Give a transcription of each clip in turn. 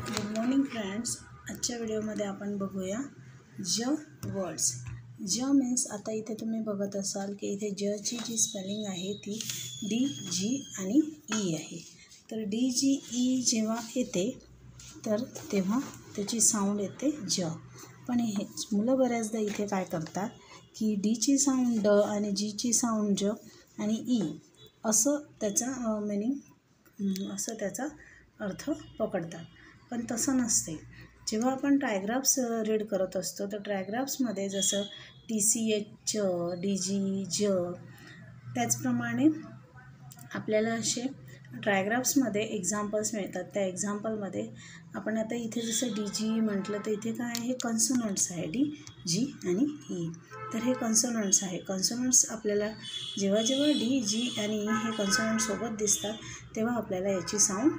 Good morning friends. आजच्या व्हिडिओमध्ये आपण बघूया ज वर्ड्स. ज मीन्स आता इथे तुम्ही बघत असाल की इथे जची जी स्पेलिंग आहे ती DG आणि ई आहे. तर DGE जेव्हा येते तर तेव्हा त्याची साऊंड येते ज. पण हे मुलं बऱ्याचदा इथे काय करतात की डीची साऊंड ड आणि जीची साऊंड ज आणि ई असं त्याचा मिनिंग असं त्याचा अर्थ पकडतात. पण तसं नसते. जेव्हा आपण ट्रायग्राफ्स रीड करत असतो तर ट्रायग्राफ्समध्ये जसं TCH DG ज त्याचप्रमाणे आपल्याला असे ट्रायग्राफ्समध्ये एक्झाम्पल्स मिळतात. त्या एक्झाम्पलमध्ये आपण आता इथे जसं DG म्हटलं तर इथे काय आहे, कॉन्सोनंट्स आहे DG आणि ई. तर हे कॉन्सोनंट्स आहे. कॉन्सोनंट्स आपल्याला जेव्हा जेव्हा DG आणि ई हे कॉन्सोनंट सोबत दिसतात तेव्हा आपल्याला याची साऊंड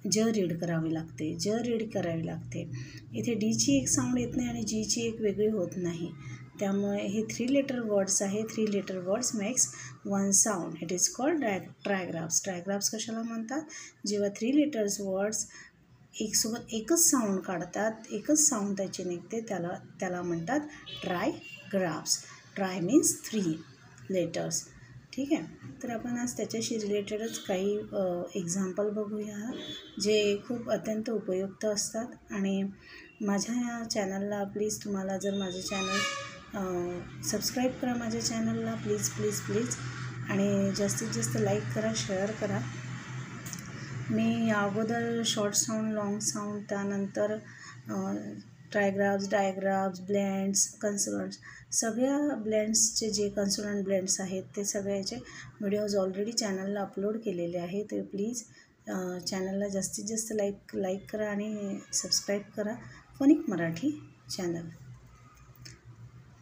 ज रीड करावी लागते. ज रीड करावी लागते. इथे डीची एक साऊंड येत नाही आणि जीची एक वेगळी होत नाही. त्यामुळे हे 3 लेटर वर्ड्स आहे. 3 letter words makes 1 sound. It is called trigraphs. Trigraphs कशाला म्हणतात? जेव्हा 3 लेटर्स वर्ड्स एकसोबत एकच साऊंड काढतात, एकच साऊंड त्याची निघते, त्याला म्हणतात ट्रायग्राफ्स. Try means 3 letters. ठीक आहे. तर आपण आज त्याच्याशी रिलेटेडच काही एक्झाम्पल बघूया जे खूप अत्यंत उपयुक्त असतात. आणि माझ्या या चॅनलला प्लीज, तुम्हाला जर माझे चॅनल सबस्क्राईब करा माझ्या चॅनलला प्लीज प्लीज प्लीज. आणि जास्तीत जास्त लाईक करा, शेअर करा. मी या अगोदर शॉर्ट साऊंड, लाँग साऊंड, त्यानंतर ट्रायग्राफ्स, डायग्राफ्स, ब्लेंड्स, कन्सोनंट्स, सगळ्या ब्लेंड्सचे जे कन्सोनंट ब्लेंड्स आहेत ते सगळ्याचे व्हिडिओज ऑलरेडी चॅनलला अपलोड केलेले आहे. तर प्लीज चॅनलला जास्तीत जास्त लाईक करा आणि सबस्क्राईब करा फोनिक मराठी चॅनल.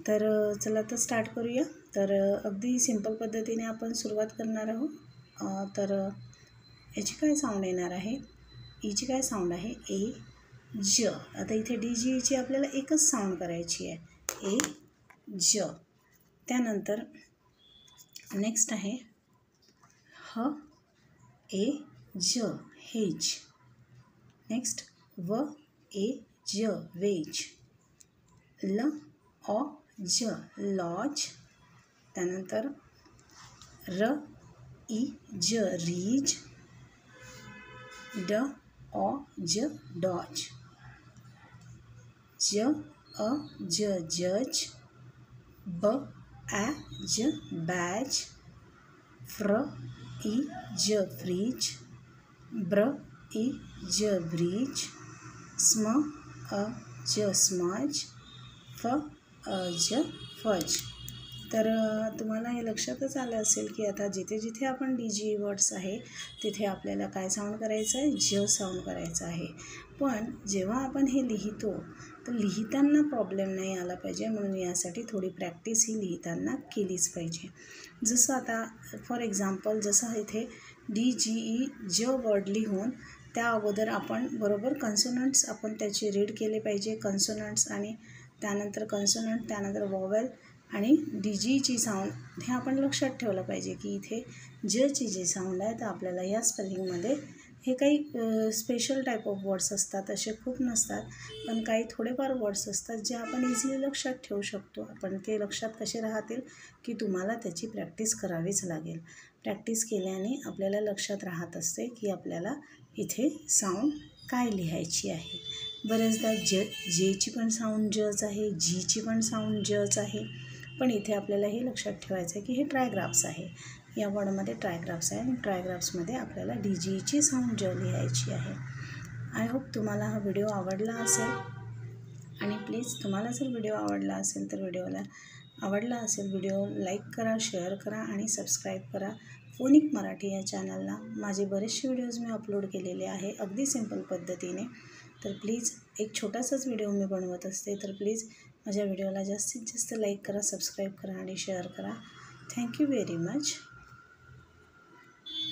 तर चला तर स्टार्ट करूया. तर अगदी सिंपल पद्धतीने आपण सुरुवात करणार आहोत. तर याची काय साऊंड येणार आहे? ईची काय साऊंड आहे? ए ज. आता इथे DGची आपल्याला एकच साऊंड करायची आहे, ए ज. त्यानंतर नेक्स्ट आहे ह ए ज, हेज. नेक्स्ट व ए ज, वेज. ल ऑ ज, लॉज. त्यानंतर र ई ज, रीज. ड ऑ ज, डॉज. ज अ ज, जज. ब ॲ ज, बॅज. फ्र ई ज, फ्रीज. ब्र ई ज, ब्रीज. स्म अ ज, स्मज. फ अ ज, फज. तर तुम्हाला हे लक्षातच आलं असेल की आता जिथे जिथे आपण DG वर्ड्स आहे तिथे आपल्याला काय साऊंड करायचं आहे? ज साऊंड करायचं आहे. पण जेव्हा आपण हे लिहितो तर लिहिताना प्रॉब्लेम नाही आला पाहिजे, म्हणून यासाठी थोडी प्रॅक्टिस ही लिहिताना केलीच पाहिजे. जसं आता फॉर एक्झाम्पल, जसं इथे DGE ज वर्ड लिहून त्या अगोदर आपण बरोबर कन्सोनंट्स आपण त्याचे रीड केले पाहिजे. कन्सोनंट्स आणि त्यानंतर कन्सोनंट, त्यानंतर वॉवेल आणि DGची साऊंड हे आपण लक्षात ठेवलं पाहिजे की इथे जची जी साऊंड आहे तर आपल्याला या स्पेलिंगमध्ये हे काही स्पेशल टाईप ऑफ वर्ड्स असतात, असे खूप नसतात. पण काही थोडेफार वर्ड्स असतात जे आपण इझिली लक्षात ठेवू शकतो. आपण ते लक्षात कसे राहतील की तुम्हाला त्याची प्रॅक्टिस करावीच लागेल. प्रॅक्टिस केल्याने आपल्याला लक्षात राहत असते की आपल्याला इथे साऊंड काय लिहायची आहे. बरेचदा जेची पण साऊंड जच आहे, जीची पण साऊंड जच आहे. पण इथे आपल्याला हे लक्षात ठेवायचं आहे की हे ट्रायग्राफ्स आहे. या वर्डमध्ये ट्रायग्राफ्स आहे आणि ट्रायग्राफ्समध्ये आपल्याला DGची साऊंड ज लिहायची आहे. आय होप तुम्हाला हा व्हिडिओ आवडला असेल. आणि प्लीज तुम्हाला जर व्हिडिओ आवडला असेल तर व्हिडिओ लाईक करा, शेअर करा आणि सबस्क्राईब करा फोनिक मराठी या चॅनलला. माझे बरेचसे व्हिडिओज मी अपलोड केलेले आहे अगदी सिंपल पद्धतीने. तर प्लीज एक छोटासाच व्हिडिओ मी बनवत असते. तर प्लीज माझ्या व्हिडिओला जास्तीत जास्त लाईक करा, सबस्क्राईब करा आणि शेअर करा. Thank you very much.